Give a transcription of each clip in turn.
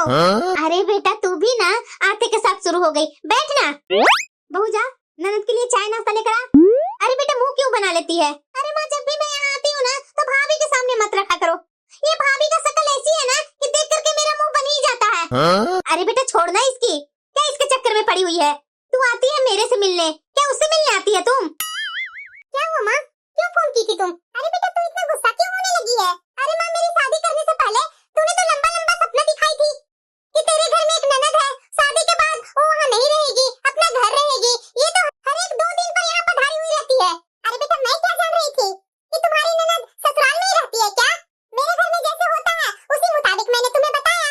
अरे बेटा तू भी ना आते के साथ शुरू हो गई। बैठ ना। बहू जा ननद के लिए चाय नाश्ता लेकर आ। अरे बेटा मुंह क्यों बना लेती है? अरे माँ जब भी मैं यहाँ आती हूँ ना तो भाभी के सामने मत रखा करो। ये भाभी का शक्ल ऐसी है ना कि देख करके मेरा मुंह बन ही जाता है। अरे बेटा छोड़ना इसकी, क्या इसके चक्कर में पड़ी हुई है? तू आती है मेरे से मिलने, क्या उससे मिलने आती है तुम? क्या हुआ माँ, क्यों फोन की थी तुम? अरे बेटा तू इतना गुस्सा क्यों होने लगी है? अरे माँ मेरी शादी करने से पहले तूने तो लंबा लंबा सपना दिखाई थी कि तेरे घर में एक ननद है, शादी के बाद वो वहाँ नहीं रहेगी, अपना घर रहेगी। ये तो हर एक 2 दिन पर यहाँ पधारी हुई रहती है। अरे बेटा मैं क्या जान रही थी कि तुम्हारी ननद ससुराल में ही रहती है क्या? मेरे घर में जैसे होता है उसी मुताबिक मैंने तुम्हें बताया।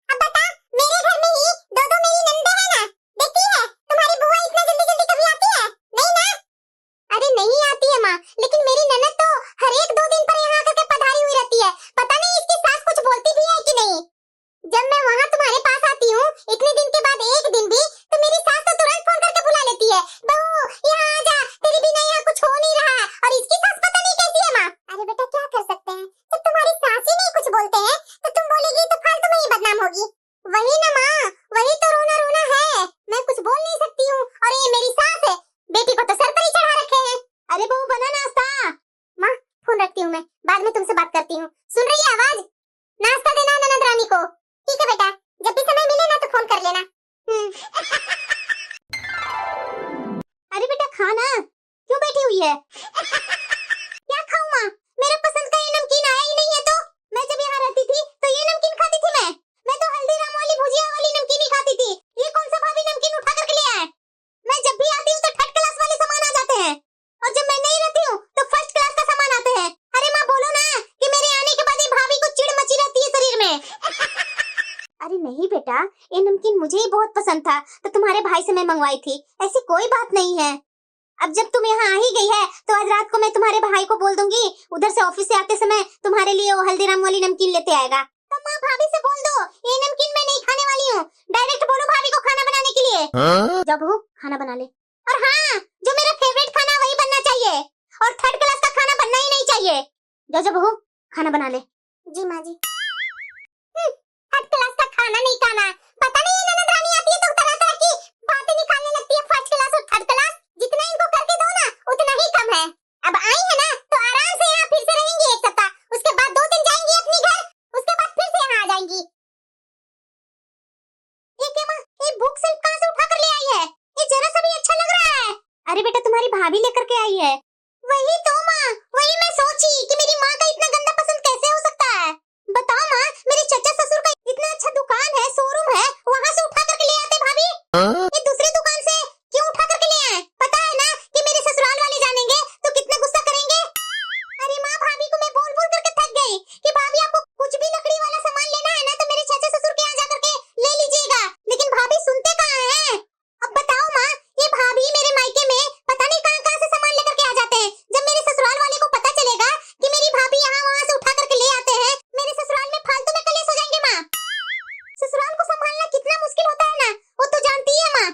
अब बता, मेरे घर में ही 2 मेरी ननदें हैं ना, देखती है तुम्हारी बुआ इतना जल्दी जल्दी कभी आती है? नहीं ना? अरे नहीं आती है माँ, लेकिन मेरी ननद तो हर एक 2 दिन पर यहाँ आकर के पधारी हुई रहती है। पता नहीं इसकी सास कुछ बोलती भी है कि नहीं। जब मैं वहाँ तुम्हारे पास आती हूँ इतने दिन के बाद एक दिन भी, तो मेरी सास तो तुरंत फोन करके बुला लेती है, बहू यहाँ आ जा, तेरे बिना यहाँ कुछ हो नहीं रहा। और इसकी सास पता नहीं कैसी है माँ। अरे बेटा क्या कर सकते हैं, जब तुम्हारी सास ही नहीं कुछ बोलते हैं तो तुम बोलेगी तो फालतू में ही बदनाम होगी। वही ना माँ, वही तो रोना रोना है। मैं कुछ बोल नहीं सकती हूँ और ये मेरी सास है, बेटी को तो सर पर ही चढ़ा रखे हैं। अरे बहू बना नाश्ता। माँ फोन रखती हूँ मैं, बाद में तुमसे बात करती हूँ। सुन रही है आवाज? नाश्ता देना ननद रानी को। ठीक है बेटा, जब भी समय मिले ना तो फोन कर लेना। अरे बेटा खाना क्यों बैठी हुई है? क्या खाऊं माँ, मेरा पसंद का ये नमकीन आया ही नहीं है। तो मैं जब यहाँ रहती थी तो ये नमकीन खाती थी। मैं तो हल्दीराम वाली भुजिया वाली नमकीन ही खाती थी। ये कौन सा भाभी नमकीन उठा करके ले आया है? मैं जब भी आती हूँ तो 3rd क्लास वाले सामान आ जाते हैं, और जब मैं नहीं रहती हूँ तो 1st क्लास का सामान आते हैं। अरे माँ बोलो ना कि मेरे आने के बाद ये भाभी को चिढ़ मची रहती है शरीर में। अरे नहीं बेटा, ये नमकीन मुझे ही बहुत पसंद था तो तुम्हारे भाई से मैं मंगवाई थी, ऐसी कोई बात नहीं है। अब जब तुम यहाँ आ ही गई है तो आज रात को मैं तुम्हारे भाई को बोल दूंगी, उधर से ऑफिस से आते समय तुम्हारे लिए वो हल्दीराम वाली नमकीन लेते आएगा। तो माँ भाभी से बोल दो ये नमकीन मैं नहीं खाने वाली हूँ, डायरेक्ट बोलो भाभी को खाना बनाने के लिए। जब हो खाना बना ले, और हाँ जो मेरा फेवरेट खाना वही बनना चाहिए, और 3rd क्लास का खाना बनना ही नहीं चाहिए। जब हो खाना बना ले। जी माँ जी। 3rd क्लास का खाना नहीं खाना, पता नहीं ये ननद रानी आती है तो तरह तरह की बातें निकालने लगती है। 1st क्लास और 3rd क्लास जितना इनको करके दो ना उतना ही कम है। अब आई है ना तो आराम से यहाँ फिर से रहेंगी 1 सप्ताह, उसके बाद 2 दिन जाएंगी अपनी घर, उसके बाद फिर से यहाँ आ जाएंगी। ये क्या माँ, ये बुक सेल्फ कहाँ से उठा कर ले आई है? ये जरा सा भी अच्छा लग रहा है। अरे बेटा तुम्हारी भाभी लेकर के आई है। वही तो माँ, वही मैं सोची कि मेरी माँ का इतना गंदा पसंद कैसे हो सकता है। बताओ माँ, मेरे चचा ससुर का इतना अच्छा दुकान है, शोरूम है, वहाँ से उठा करके ले आते भाभी। ये दूसरी दुकान से क्यों उठा करके ले आए? पता है ना कि मेरे ससुराल वाले जानेंगे तो कितना गुस्सा करेंगे। अरे माँ भाभी को मैं बोल बोल करके थक गई कि भाभी आपको कुछ भी लकड़ी वाला सामान लेना है ना तो मेरे चाचा ससुर के यहाँ जा करके ले लीजिएगा, लेकिन भाभी सुनते कहाँ हैं। अब बताओ माँ, ये भाभी मेरे मायके में पता नहीं कहाँ कहाँ से सामान लेकर के आ जाते हैं। जब मेरे ससुराल वाले को पता चलेगा कि मेरी भाभी यहाँ वहाँ से उठा करके ले आते हैं, मेरे ससुराल में फालतू में कलेश हो जाएंगे। माँ ससुराल को संभालना कितना मुश्किल होता है ना, वो तो जानती है माँ।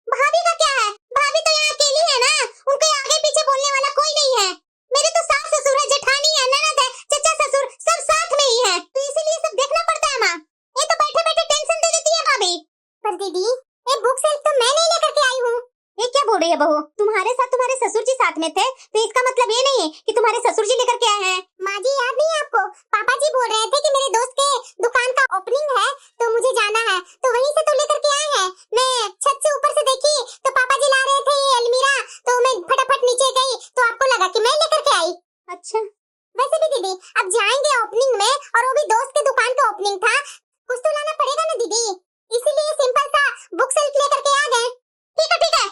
भाभी का क्या है, भाभी तो यहाँ अकेली है ना, उनके आगे पीछे बोलने वाला कोई नहीं है। मेरे तो सास ससुर है, जेठानी है, ननद है, चचा ससुर सब साथ में ही है, तो इसीलिए सब देखना पड़ता है। माँ ये तो बैठे बैठे टेंशन दे देती है भाभी। पर दीदी ये बुक सेल्फ तो मैं नहीं लेकर के आई हूँ। ये क्या बोल रही है बहू, तुम्हारे साथ तुम्हारे ससुर जी साथ में थे तो इसका मतलब ये नहीं कि तुम्हारे ससुर जी लेकर के आए हैं। माँ जी याद नहीं आपको, पापा जी बोल रहे थे कि मेरे दोस्त के दुकान का ओपनिंग है तो मुझे जाना है, तो वहीं से तो लेकर के आए हैं। मैं छत से ऊपर से देखी तो पापा जी ला रहे थे ये अलमीरा, तो मैं फटाफट नीचे गई तो आपको लगा कि मैं लेकर के आई। अच्छा वैसे भी दीदी अब जाएंगे ओपनिंग में, और वो भी दोस्त के दुकान का ओपनिंग था, कुछ तो लाना पड़ेगा ना दीदी, इसीलिए सिंपल सा बुक सेल्फ लेकर के आ गए। ठीक है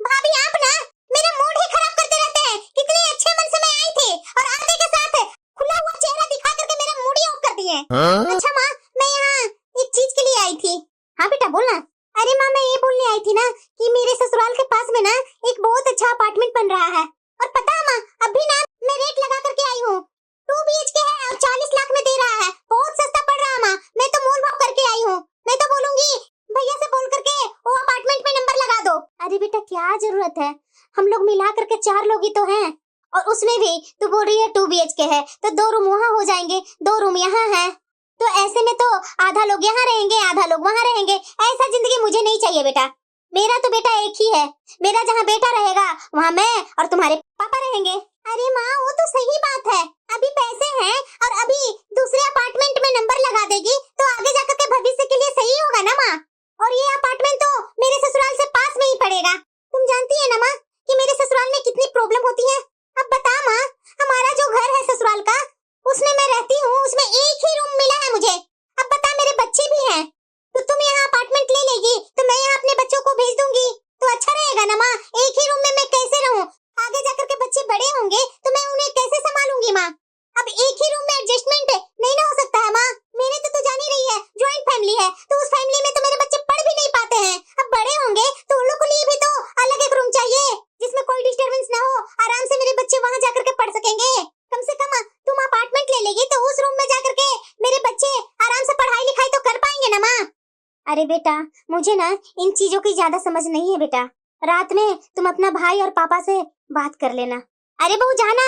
भाभी, आप ना मेरा मूड ही खराब करते रहते हैं। कितने अच्छे मन से मैं आई थी और आते के साथ खुला हुआ चेहरा दिखा करके मेरा मूड ही ऑफ कर दिए। अच्छा माँ मैं यहाँ एक चीज के लिए आई थी। हाँ बेटा बोलना। अरे माँ मैं ये बोलने आई थी ना कि मेरे ससुराल के पास में ना एक बहुत अच्छा अपार्टमेंट बन रहा है, और पता है माँ अभी ना मैं रेट लगा करके आई हूँ। 2 BHK है और 40 लाख में दे रहा है, बहुत सस्ता पड़ रहा है माँ। मैं तो मोल भाव करके आई हूँ, मैं तो बोलूंगी भैया से बोल करके वो अपार्टमेंट में नंबर लगा दो। अरे बेटा क्या जरूरत है, हम लोग मिला करके 4 लोग ही तो हैं, और उसमें भी तू बोल रही है 2 BHK है तो 2 रूम वहाँ हो जाएंगे, 2 रूम यहाँ है। तो ऐसे में तो आधा लोग यहाँ रहेंगे, आधा लोग वहाँ रहेंगे। ऐसा जिंदगी मुझे नहीं चाहिए बेटा। मेरा तो बेटा एक ही है। मेरा जहाँ बेटा रहेगा वहाँ मैं और तुम्हारे पापा रहेंगे। अरे माँ, वो तो सही बात है। अभी पैसे हैं और अभी दूसरे अपार्टमेंट में नंबर लगा देगी तो आगे जाकर के भविष्य के लिए सही होगा ना माँ। और ये अपार्टमेंट तो मेरे ससुराल से पास में ही पड़ेगा। तुम जानती है ना माँ कि मेरे ससुराल में कितनी प्रॉब्लम होती है। अब बता माँ, हमारा जो घर है ससुराल का, उसमें मैं रहती हूँ, उसमें एक ही रूम मिला है मुझे। अब बता, मेरे बच्चे भी हैं, तो तुम यहाँ अपार्टमेंट ले लेगी तो मैं यहाँ अपने बच्चों को भेज दूंगी तो अच्छा रहेगा ना माँ। एक ही रूम में मैं कैसे रहूँ? आगे जाकर के बच्चे बड़े होंगे तो मैं उन्हें कैसे संभालूंगी माँ? अब एक ही रूम में एडजस्टमेंट नहीं ना हो सकता है माँ। मेरे तो जान ही रही है, ज्वाइंट फैमिली है, तो उस फैमिली में तो मेरे बच्चे पढ़ भी नहीं पाते हैं। अब बड़े होंगे तो उन लोग के लिए भी तो अलग एक रूम चाहिए जिसमें कोई डिस्टर्बेंस ना हो। आराम से मेरे बच्चे वहाँ जाकर के पढ़ सकेंगे। कम से कम तुम अपार्टमेंट ले लेगी तो उस रूम में जाकर के मेरे बच्चे आराम से पढ़ाई लिखाई तो कर पाएंगे ना माँ। अरे बेटा, मुझे ना इन चीजों की ज्यादा समझ नहीं है बेटा। रात में तुम अपना भाई और पापा से बात कर लेना। अरे बहू जाना,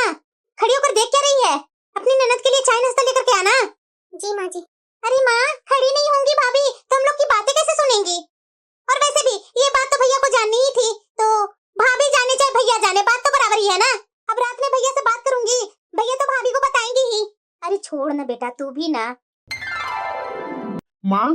खड़ी होकर देख क्या रही है? अपनी ननद के लिए चाय नाश्ता लेकर के आना। जी माँ जी। अरे माँ, खड़ी नहीं होंगी भाभी तो हम लोग की बातें कैसे सुनेंगी? और वैसे भी ये बात तो भैया को जाननी ही थी, तो भाभी जाने चाहे भैया जाने, बात तो बराबर ही है ना। अब रात में भैया से बात करूंगी, भैया तो भाभी को बताएंगे ही। अरे छोड़ ना बेटा, तू भी ना। माँ,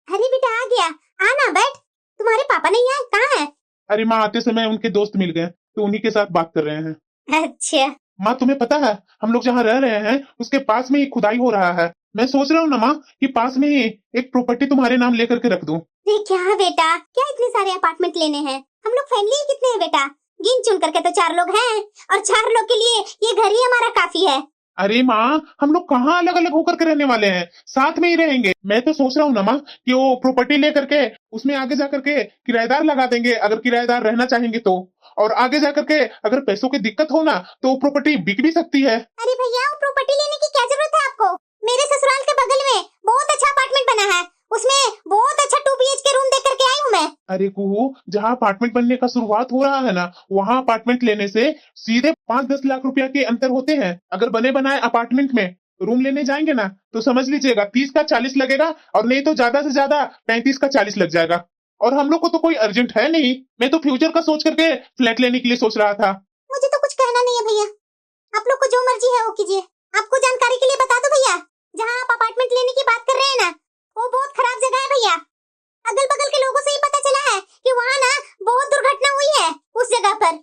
अरे बेटा आ गया, आना बैठ। तुम्हारे पापा नहीं आए, कहाँ है? अरे माँ, आते समय उनके दोस्त मिल गए तो उन्हीं के साथ बात कर रहे हैं। अच्छा। माँ, तुम्हें पता है हम लोग जहाँ रह रहे हैं उसके पास में ही खुदाई हो रहा है। मैं सोच रहा हूँ ना माँ कि पास में ही एक प्रॉपर्टी तुम्हारे नाम लेकर के रख दूँ। ये क्या बेटा, क्या इतने सारे अपार्टमेंट लेने हैं? हम लोग फैमिली कितने हैं बेटा? गिन चुन करके तो 4 लोग हैं और 4 लोग के लिए ये घर ही हमारा काफी है। अरे माँ, हम लोग कहाँ अलग अलग होकर के रहने वाले हैं, साथ में ही रहेंगे। मैं तो सोच रहा हूँ ना माँ कि वो प्रॉपर्टी लेकर के उसमें आगे जाकर के किराएदार लगा देंगे, अगर किराएदार रहना चाहेंगे तो। और आगे जाकर के अगर पैसों की दिक्कत हो ना तो वो प्रॉपर्टी बिक भी सकती है। अरे भैया, वो प्रॉपर्टी लेने की क्या जरूरत है आपको? मेरे ससुराल के बगल में बहुत अच्छा अपार्टमेंट बना है, उसमें बहुत अच्छा 2 BHK रूम देख करके आई हूँ मैं। अरे कुहू, जहाँ अपार्टमेंट बनने का शुरुआत हो रहा है ना, वहाँ अपार्टमेंट लेने से सीधे 5-10 लाख रुपया के अंतर होते हैं। अगर बने बनाए अपार्टमेंट में रूम लेने जाएंगे ना तो समझ लीजिएगा 30 का 40 लगेगा, और नहीं तो ज्यादा से ज्यादा 35 का 40 लग जाएगा। और हम लोग को तो कोई अर्जेंट है नहीं, मैं तो फ्यूचर का सोच करके फ्लैट लेने के लिए सोच रहा था। मुझे तो कुछ कहना नहीं है भैया, आप लोग को जो मर्जी है वो कीजिए। आपको जानकारी के लिए बता दो भैया, जहाँ आप अपार्टमेंट लेने की बात कर रहे हैं ना, वो बहुत खराब जगह है भैया। अगल बगल के लोगों से ही पता चला है कि वहाँ ना बहुत दुर्घटना हुई है उस जगह पर।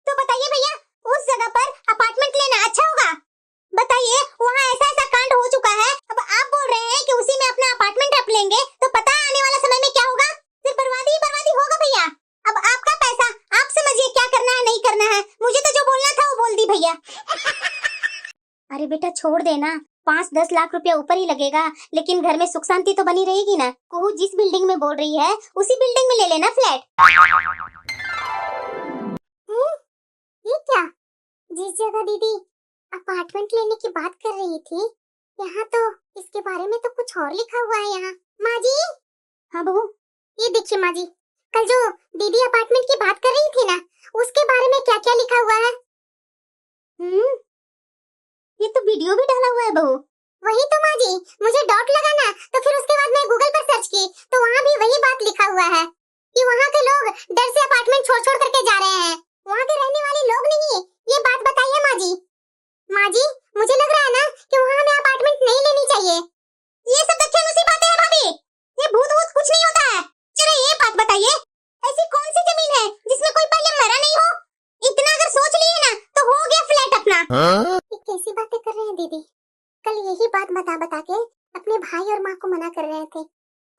तो बताइए भैया, उस जगह पर अपार्टमेंट लेना अच्छा होगा? बताइए, वहाँ ऐसा ऐसा कांड हो चुका है। अब आप बोल रहे हैं कि उसी में अपना अपार्टमेंट रख लेंगे तो पता है आने वाला समय में क्या होगा? सिर्फ बर्बादी ही बर्बादी होगा भैया। अब आपका पैसा, आप समझिए क्या करना है नहीं करना है। मुझे तो जो बोलना था वो बोल दी भैया। अरे बेटा छोड़ देना, 5-10 लाख रुपया ऊपर ही लगेगा, लेकिन घर में सुख शांति तो बनी रहेगी ना। कोहू जिस बिल्डिंग में बोल रही है उसी बिल्डिंग में ले लेना फ्लैट। ये क्या? जिस जगह दीदी अपार्टमेंट लेने की बात कर रही थी, यहाँ तो इसके बारे में तो कुछ और लिखा हुआ है यहाँ। माँ जी। हाँ बहू। ये देखिए माँ जी, कल जो दीदी अपार्टमेंट की बात कर रही थी ना, उसके बारे में क्या क्या लिखा हुआ है? ये तो वीडियो भी डाला हुआ है बहू। वही तो माँ जी, मुझे डाउट लगा ना, तो फिर उसके बाद मैं गूगल पर सर्च की तो वहाँ भी वही बात लिखा हुआ है कि वहाँ के लोग डर से अपार्टमेंट छोड़ छोड़ करके जा रहे हैं। वहाँ के रहने वाले लोग नहीं, ये बात बताइए माँ जी। माँ जी, मुझे लग रहा है ना कि वहाँ हमें अपार्टमेंट नहीं लेनी चाहिए। ये सब दक्षिण बातें हैं भाभी, ये भूत वूत कुछ नहीं होता है। चलो ये बात बताइए, ऐसी कौन सी जमीन है जिसमें कोई पहले मरा नहीं हो? इतना अगर सोच लिए ना तो हो गया फ्लैट अपना। ये कैसी बातें कर रहे हैं दीदी? कल यही बात बता बता के अपने भाई और माँ को मना कर रहे थे,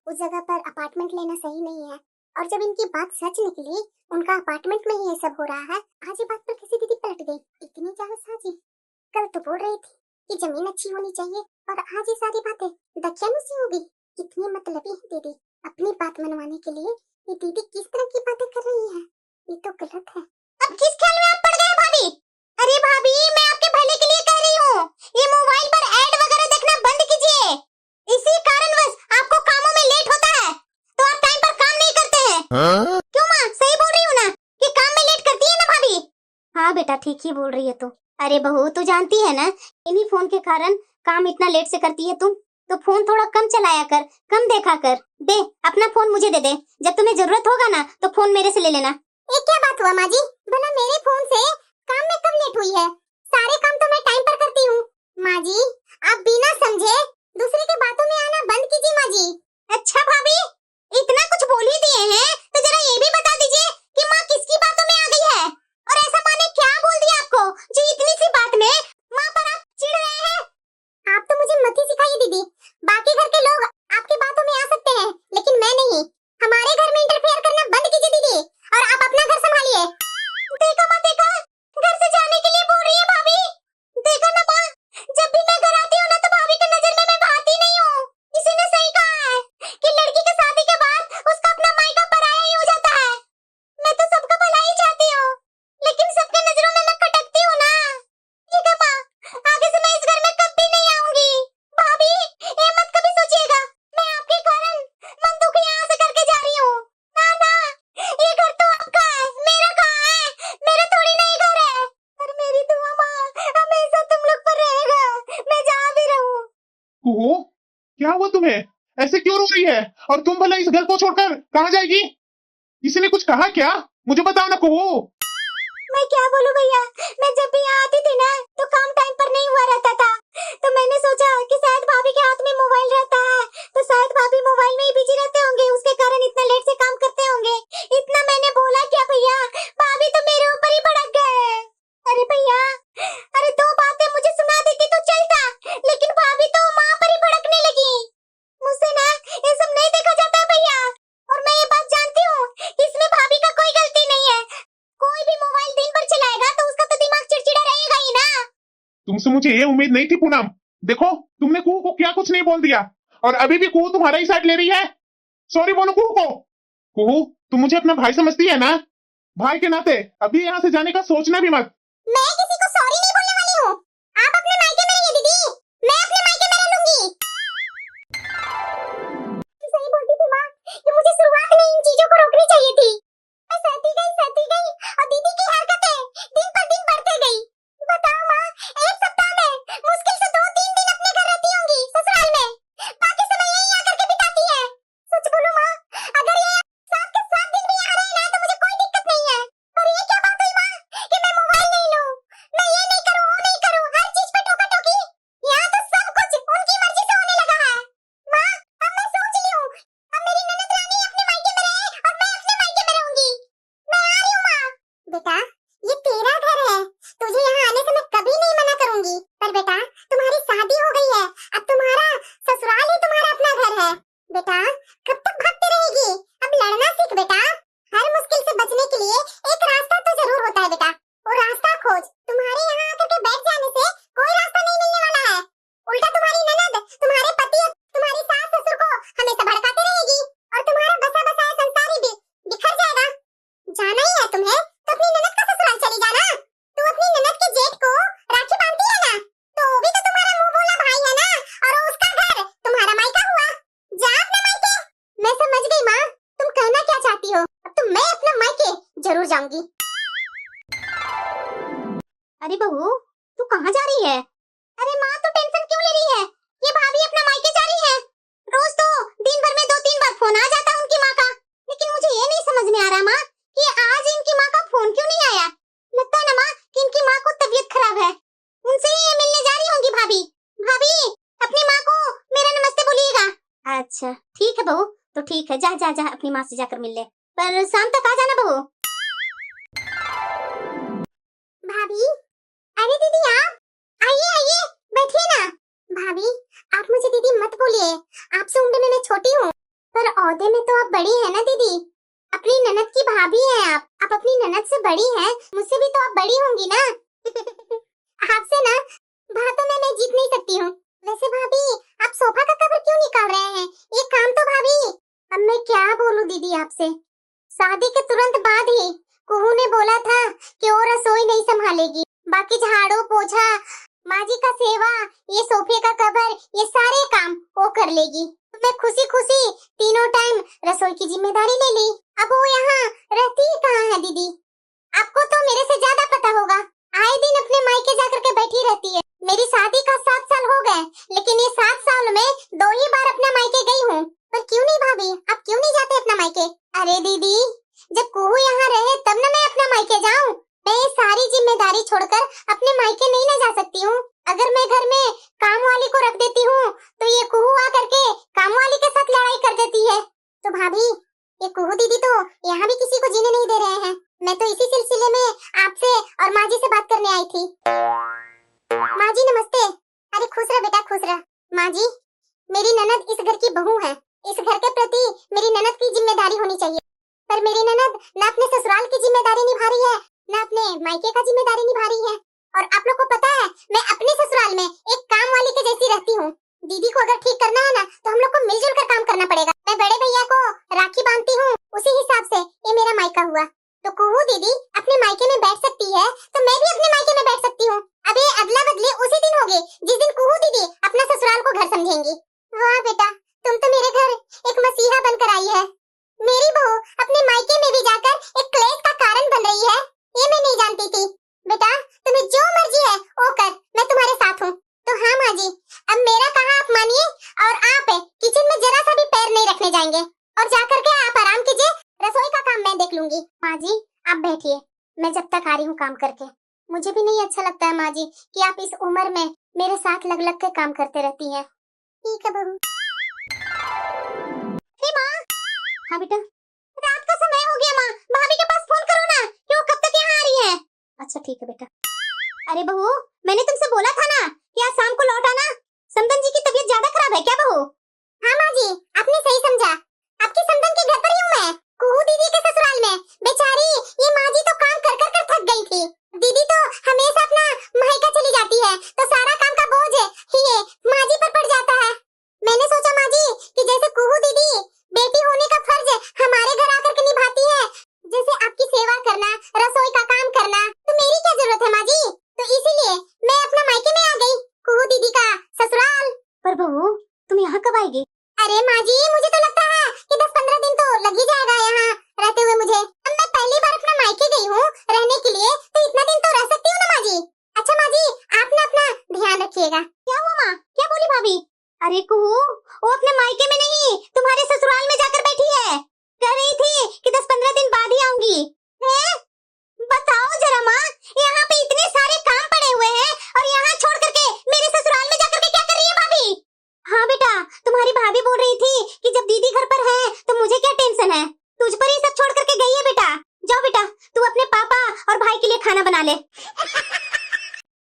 उस जगह पर अपार्टमेंट लेना सही नहीं है। और जब इनकी बात सच निकली, उनका अपार्टमेंट में ही ये सब हो रहा है, आज ये बात पर कैसी दीदी पलट गई? इतनी जालसाजी। कल तो बोल रही थी कि जमीन अच्छी होनी चाहिए, और आज ये सारी बातें दकियानुसी हो गई। कितनी मतलबी है दीदी, अपनी बात मनवाने के लिए ये दीदी किस तरह की बातें कर रही है, ये तो गलत है। अब किस ख्याल में आप पड़ गए भाभी? अरे भाभी, मैं आपके भले के लिए कह रही हूँ, ये मोबाइल पर ऐड वगैरह देखना बंद कीजिए। इसी कारणवश आपको कामों में लेट होता है, तो आप टाइम पर काम नहीं करते हैं। क्यों माँ, सही बोल रही हूँ ना कि काम में लेट करती है ना भाभी? हाँ बेटा, ठीक ही बोल रही है तू। अरे बहू, तू जानती है ना, इन्हीं फोन के कारण काम इतना लेट से करती है तुम। तो फोन थोड़ा कम चलाया कर, कम देखा कर। दे अपना फोन मुझे दे दे, जब तुम्हें जरूरत होगा ना तो फोन मेरे से ले लेना। ये क्या बात हुआ माँ जी, भला मेरे फोन से काम में कब लेट हुई है? सारे काम तो मैं टाइम पर करती हूँ। माँ जी आप बिना समझे दूसरे के बातों में आना बंद कीजिए माँ जी। अच्छा भाभी, इतना कुछ बोल ही दिए हैं तो जरा ये भी बता दीजिए कि माँ किसकी बातों में आ गई है, और ऐसा माँ ने क्या बोल दिया आपको जो इतनी सी बात में माँ पर आप चिढ़ रहे हैं? आप तो मुझे मत ही सिखाइए दीदी, बाकी घर के लोग आपकी बातों में आ सकते हैं लेकिन मैं नहीं। हमारे घर में इंटरफेयर करना बंद कीजिए दीदी, और आप अपना घर संभालिए। देखा माँ देखा, घर से जाने के लिए बोल रही है भाभी। देखा ना माँ, जब भी मैं घर आती हूँ ना तो भाभी की नजर में मैं भाती नहीं हूँ। किसी ने सही कहा है कि लड़की के शादी के बाद उसका अपना मायका पराया ही हो जाता है। मैं तो सबका भला ही चाहती हूँ, लेकिन सबके नजरों में मैं खटकती हूँ ना। ठीक है माँ, आगे से मैं इस घर में कभी नहीं आऊंगी। भाभी ये मत कभी सोचिएगा मैं आपके कारण मन दुखी यहाँ से करके जा रही हूँ। ना ना, ये घर तो आपका है, मेरा कहाँ है? मेरा थोड़ी ना ये घर है। पर मेरी दुआ माँ हमेशा तुम लोग पर रहेगा, मैं जहाँ भी रहूँ। कुहू, क्या हुआ तुम्हें? ऐसे क्यों रो रही है? और तुम भला इस घर को छोड़कर कहाँ जाएगी? किसी ने कुछ कहा क्या? मुझे बताओ ना कुहू। मैं क्या बोलूं भैया, मैं जब भी यहाँ आती थी ना तो काम टाइम पर नहीं हुआ रहता था, तो मैंने सोचा कि शायद भाभी के हाथ में मोबाइल रहता है, तो शायद भाभी मोबाइल में ही बिजी रहते होंगे, उसके कारण इतना लेट से काम करते होंगे। इतना मैंने बोला क्या भैया, भाभी तो मेरे ऊपर ही भड़क गए। अरे भैया, अरे दो बातें मुझे सुना देती तो चलता, लेकिन भाभी तो माँ पर ही भड़कने लगी। मुझसे ना ये सब नहीं देखा जाता है भैया, और मैं ये बात जानती हूँ, इसमें भाभी का कोई गलती नहीं है। कोई भी मोबाइल दिन भर चलाएगा तो उसका तो दिमाग चिड़चिड़ा रहेगा ही ना। तुमसे मुझे ये उम्मीद नहीं थी पूनम। देखो तुमने कुहू को क्या कुछ नहीं बोल दिया, और अभी भी कुहू तुम्हारा ही साइड ले रही है। सॉरी बोलो कुहू को। कुहू, तुम मुझे अपना भाई समझती है ना? भाई के नाते अभी यहाँ से जाने का सोचना भी मत। मैं किसी को सॉरी नहीं बोलने वाली हूँ। आप अपने मायके में रहिए दीदी, मैं अपने मायके में रह लूंगी। सही बोलती थी माँ कि मुझे शुरुआत में इन चीजों को रोकनी चाहिए थी। मैं सहती गई और दीदी की हरकतें दिन पर दिन बढ़ते गई। बताओ माँ, एक सप्ताह में मुश्किल से 2-3 दिन अपने घर रहती होंगी ससुराल में, बाकी समय यहीं आकर के बिताती है। सच बोलूं माँ, अगर ये 7 के 7 दिन भी यहाँ रहे ना तो मुझे कोई दिक्कत नहीं है। पर ये क्या बात हुई माँ कि मैं मोबाइल नहीं लूं, मैं ये नहीं करूं, वो नहीं करूं, हर चीज पे टोका टोकी। यहाँ तो सब कुछ उनकी मर्जी से होने लगा है। माँ अब मैं सोच ली हूँ, अब मेरी ननद रानी अपने मायके में रहे और मैं अपने मायके में रहूंगी। मैं आ रही हूँ माँ। बेटा ये तेरा घर है, तुझे यहाँ आने से मैं कभी नहीं मना करूंगी, पर बेटा तुम्हारी शादी हो गई है, अब तुम्हारा ससुराल ही तुम्हारा अपना घर है। बेटा कब तक भागती रहेगी, अब लड़ना सीख बेटा। हर मुश्किल से बचने के लिए एक रास्ता तो जरूर होता है बेटा, वो रास्ता खोज। तुम्हारे यहाँ आकर के बैठ जाने से कोई रास्ता नहीं मिलने वाला है। उल्टा तुम्हारी ननद तुम्हारे पति और तुम्हारी सास ससुर को हमेशा भड़काती रहेगी, और तुम्हारा बसा बसाया संसार ही बिखर जाएगा। जाना ही है तुम्हें तो अपनी ननद का ससुराल चली जाना। तू अपनी ननद के जेठ को राखी बांधती है ना, तो वो भी तो तुम्हारा मुंह बोला भाई है ना, और उसका घर तुम्हारा मायका हुआ। जा अपने मायके। मैं समझ गई माँ, तुम कहना क्या चाहती हो। अब तो मैं अपना मायके जरूर जाऊंगी। अरे बहू तू कहाँ जा रही है? अरे माँ तो टेंशन क्यों ले रही है, ये भाभी अपना मायके जा रही है। रोज तो दिन भर में 2-3 बार फोन आ जाता है उनकी माँ का, लेकिन मुझे ये नहीं समझ में आ रहा माँ कि आज इनकी माँ का फोन क्यों नहीं आया। लगता है ना माँ कि इनकी माँ को तबीयत खराब है, उनसे ही ये मिलने जा रही होंगी भाभी। भाभी अपनी माँ को मेरा नमस्ते बोलिएगा। अच्छा ठीक है बहू, तो ठीक है, जा जा जा अपनी माँ से जाकर मिल ले, पर शाम तक आ जाना बहू। भाभी, अरे दीदी आप आइए आइए बैठिए ना। भाभी आप मुझे दीदी मत बोलिए, आपसे उम्र में मैं छोटी हूँ, पर औहदे में तो आप बड़ी है ना दीदी। अपनी ननद की भाभी हैं आप अपनी ननद से बड़ी हैं, मुझसे भी तो आप बड़ी होंगी ना। आपसे ना बातों में मैं जीत नहीं सकती हूँ। वैसे भाभी आप सोफा का कवर क्यों निकाल रहे हैं, ये काम तो भाभी। अब मैं क्या बोलूं दीदी आपसे, शादी के तुरंत बाद ही कुहू ने बोला था कि वो रसोई नहीं संभालेगी, बाकी झाड़ू पोछा, माँ जी का सेवा, ये सोफे का कवर, ये सारे काम वो कर लेगी। मैं खुशी खुशी तीनों टाइम रसोई की जिम्मेदारी ले ली। अब वो यहाँ रहती ही कहाँ है दीदी, आपको तो मेरे से ज्यादा पता होगा। आए दिन अपने मायके जाकर के बैठी रहती है। मेरी शादी का 7 साल हो गए, लेकिन ये 7 साल में 2 देती हूँ तो ये कुहू आकर के काम वाली के साथ लड़ाई कर देती है। तो भाभी, ये कुहू दीदी तो यहाँ भी किसी को जीने नहीं दे रहे हैं। मैं तो इसी सिलसिले में आपसे और माँ जी से बात करने आई थी। माँ जी नमस्ते। अरे खुश रह बेटा, खुश रह। माँ जी, मेरी ननद इस घर की बहू है। इस घर के प्रति मेरी ननद की जिम्मेदारी होनी चाहिए, पर मेरी ननद न अपने ससुराल की जिम्मेदारी निभा रही है, न अपने मायके का जिम्मेदारी निभा रही है। और आप लोग को पता है, मैं अपने ससुराल में एक काम वाली के जैसी रहती हूँ। दीदी को अगर ठीक करना है ना, तो हम लोग को मिलजुल कर काम करना पड़ेगा। मैं बड़े भैया को राखी बांधती हूँ, उसी हिसाब से ये मेरा मायका हुआ। तो कुहू दीदी अपने मायके में बैठ सकती है, तो मैं भी अपने मायके में बैठ सकती हूँ। अब ये अदला बदली उसी दिन होगी जिस दिन कुहू दीदी अपना ससुराल को घर समझेंगी। वाह बेटा, तुम तो मेरे घर एक मसीहा बनकर आई है। मेरी बहू अपने मायके में भी जाकर एक क्लेश का कारण बन रही है, ये मैं नहीं जानती थी। बेटा, तुम्हें जो मर्जी है वो कर, मैं तुम्हारे साथ हूँ। तो हाँ माँ जी, अब मेरा कहा आप मानिए, और आप किचन में जरा सा भी पैर नहीं रखने जाएंगे, और जाकर के आप आराम कीजिए, रसोई का काम मैं देख लूंगी। माँ जी आप बैठिए, मैं जब तक आ रही हूँ काम करके। मुझे भी नहीं अच्छा लगता है माँ जी कि आप इस उम्र में मेरे साथ लग लग के काम करते रहती हैं। ठीक है बहू। माँ। हाँ बेटा, रात का समय हो गया माँ, भाभी के पास फोन करो ना कि वो कब तक यहाँ आ रही है। अच्छा ठीक है बेटा। अरे बहू, मैंने तुमसे बोला था ना कि आज शाम को लौट आना। समदन जी की तबीयत ज्यादा खराब है क्या बहू? हाँ माँ जी, आपने सही समझा। आपकी समदन के घर पर ही हूँ मैं, कुहू दीदी के ससुराल में। बेचारी ये माँ जी तो काम कर कर कर थक गई थी। दीदी तो हमेशा अपना मायका चली जाती है, तो सारा काम का बोझ ये माँ जी पर पड़ जाता है। मैंने सोचा माँ जी कि जैसे कुहू दीदी बेटी होने का फर्ज हमारे घर आकर के निभाती है, जैसे आपकी सेवा करना, रसोई का काम करना, तो मेरी क्या जरूरत है माँ जी? तो इसीलिए मैं अपना मायके में आ गई, कुहू दीदी का ससुराल। पर बहू तुम यहाँ कब आएगी? अरे माँ जी, मुझे तो लगता है कि 10-15 दिन तो लग ही जाएगा यहाँ रहते हुए मुझे। अब मैं पहली बार अपना मायके गई हूँ रहने के लिए, तो इतना दिन तो रह सकती हूँ ना माँ जी। अच्छा माँ जी, आप ना अपना ध्यान रखिएगा। क्या हुआ माँ, क्या बोली भाभी? अरे कुहू, वो अपने मायके में नहीं तुम्हारे ससुराल में जाकर बैठी है। कह रही थी कि 10-15 दिन बाद ही आऊंगी। हैं? बताओ जरा माँ, यहाँ पे इतने सारे काम पड़े हुए हैं और यहाँ छोड़ करके मेरे ससुराल में जाकर के क्या कर रही है भाभी? हाँ बेटा, तुम्हारी भाभी बोल रही थी कि जब दीदी घर पर है तो मुझे क्या टेंशन है, तुझ पर ही सब छोड़ करके गई है बेटा। जाओ बेटा, तू अपने पापा और भाई के लिए खाना बना ले।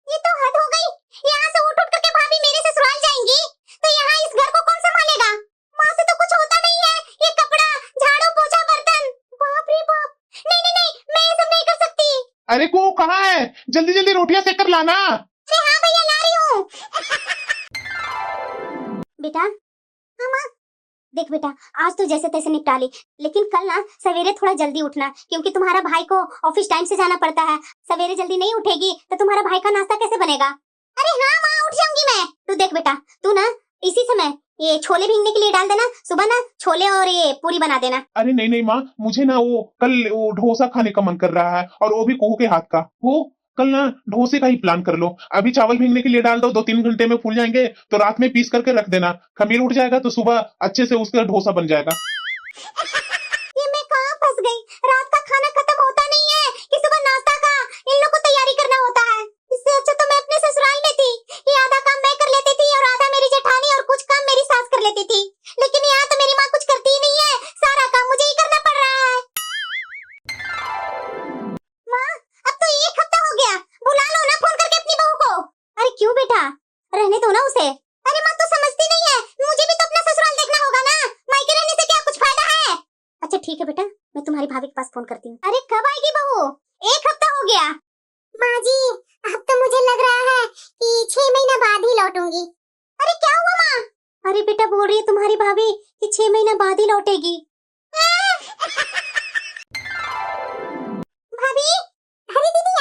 ये तो हद हो गई, यहाँ से उठ करके भाभी मेरे ससुराल जाएंगी तो यहाँ इस घर को कौन संभालेगा? माँ से तो कुछ होता नहीं है, ये कपड़ा, झाड़ू, पोछा, बर्तन। बाप रे बाप, नहीं नहीं नहीं, मैं ये सब नहीं कर सकती। अरे को कहाँ है? जल्दी जल्दी रोटियां सेक कर लाना। हाँ भैया ला रही हूँ। बेटा, हाँ माँ। देख बेटा, आज तो जैसे तैसे निपटा ली, लेकिन कल ना सवेरे थोड़ा जल्दी उठना, क्योंकि तुम्हारा भाई को ऑफिस टाइम से जाना पड़ता है। सवेरे जल्दी नहीं उठेगी तो तुम्हारा भाई का नाश्ता कैसे बनेगा? अरे हाँ माँ, उठ जाऊंगी मैं। तू देख बेटा, तू ना इसी समय ये छोले भीगने के लिए डाल देना, सुबह ना छोले और ये पूरी बना देना। अरे नहीं नहीं माँ, मुझे ना वो कल वो डोसा खाने का मन कर रहा है, और वो भी कुहू के हाथ का। वो कल ना डोसे का ही प्लान कर लो। अभी चावल भीगने के लिए डाल दो, 2-3 घंटे में फूल जाएंगे, तो रात में पीस करके रख देना। खमीर उठ जाएगा तो सुबह अच्छे से उसका डोसा बन जाएगा। ये मैं कहाँ फंस गई? रात का खाना खत्म होता नहीं है कि सुबह नाश्ता का इन लोग को तैयारी करना होता है। इससे अच्छा तो मैं अपने ससुराल में थी, ये आधा काम मैं कर लेती थी और आधा मेरी जेठानी और कुछ काम मेरी सास कर लेती थी। लेकिन यहाँ तो मेरी माँ कुछ करती ही नहीं है, सारा काम मुझे ही करना पड़ रहा है। माँ, अब तो 1 हफ्ता हो गया, बुला लो ना फोन करके अपनी बहू को। अरे क्यों बेटा, रहने दो ना उसे। अरे माँ तो समझती नहीं है, मुझे भी तो अपना ससुराल देखना होगा ना, मायके रहने से क्या कुछ फायदा है? अच्छा ठीक है बेटा, मैं तुम्हारी भाभी के पास फोन करती हूँ। अरे कब आएगी बहू? 1 हफ्ता हो गया। माँ जी, अब तो मुझे लग रहा है कि 6 महीना बाद ही लौटूंगी। अरे क्या हुआ माँ? अरे बेटा बोल रही है तुम्हारी भाभी कि 6 महीना बाद ही लौटेगी। भाभी, अरे दीदी